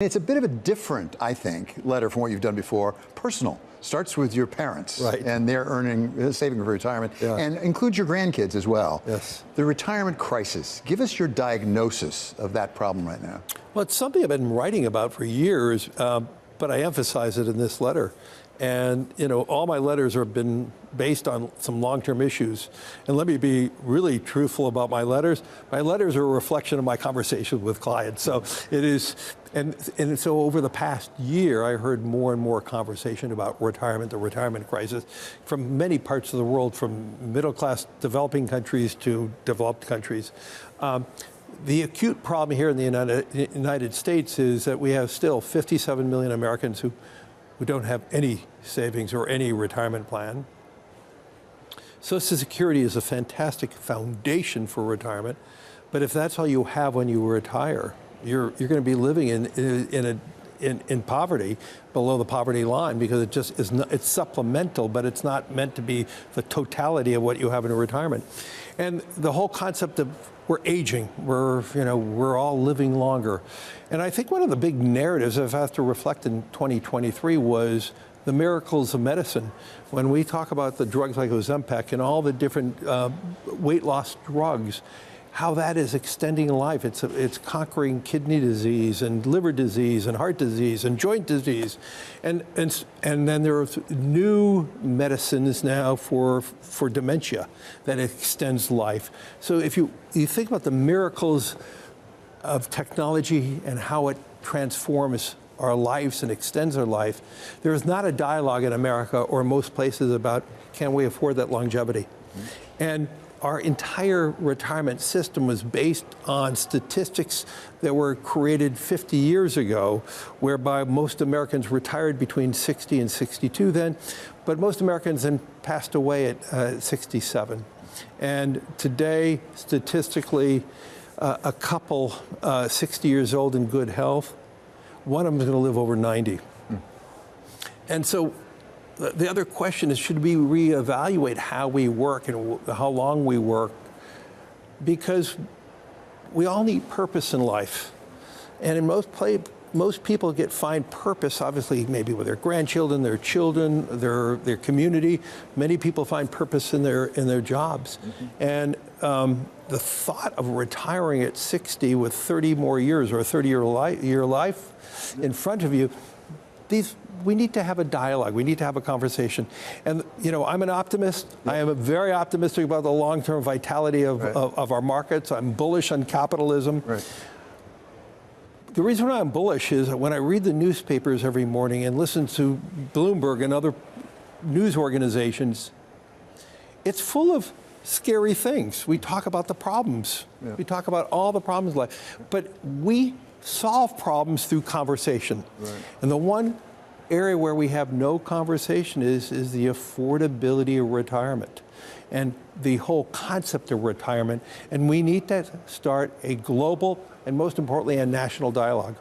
It's a bit of a different, I think, letter from what you've done before. Personal. Starts with your parents, right, and they're saving for retirement, and includes your grandkids as well. Yes. The retirement crisis. Give us your diagnosis of that problem right now. Well, it's something I've been writing about for years, but I emphasize it in this letter. And, you know, all my letters have been based on some long-term issues. And let me be really truthful about my letters. My letters are a reflection of my conversation with clients. So it is, and so over the past year, I heard more and more conversation about retirement, the retirement crisis, from many parts of the world, from middle-class developing countries to developed countries. The acute problem here in the United States is that we have still 57 million Americans who don't have any savings or any retirement plan. Social Security is a fantastic foundation for retirement, but if that's all you have when you retire, you're going to be living in poverty, below the poverty line, because it just is not, it's supplemental, but it's not meant to be the totality of what you have in retirement. And the whole concept of we're aging, we're all living longer. And I think one of the big narratives I've had to reflect in 2023 was the miracles of medicine. When we talk about the drugs like Ozempic and all the different weight loss drugs, how that is extending life. It's conquering kidney disease and liver disease and heart disease and joint disease. And then there are new medicines now for dementia that extends life. So if you think about the miracles of technology and how it transforms our lives and extends our life, there is not a dialogue in America or most places about can we afford that longevity. And our entire retirement system was based on statistics that were created 50 years ago, whereby most Americans retired between 60 and 62 then, but most Americans then passed away at 67. And today, statistically, a couple 60 years old in good health, one of them is going to live over 90. And so the other question is, should we reevaluate how we work and how long we work? Because we all need purpose in life. And in most people find purpose, obviously, maybe with their grandchildren, their children, their community. Many people find purpose in their jobs. And the thought of retiring at 60 with 30 more years or a 30-year life in front of you, we need to have a dialogue. We need to have a conversation. And, you know, I'm an optimist. I am very optimistic about the long-term vitality of our markets. I'm bullish on capitalism. The reason why I'm bullish is that when I read the newspapers every morning and listen to Bloomberg and other news organizations, it's full of scary things. We talk about the problems. We talk about all the problems in life. But we solve problems through conversation. And the one area where we have no conversation is the affordability of retirement and the whole concept of retirement. And we need to start a global and, most importantly, a national dialogue.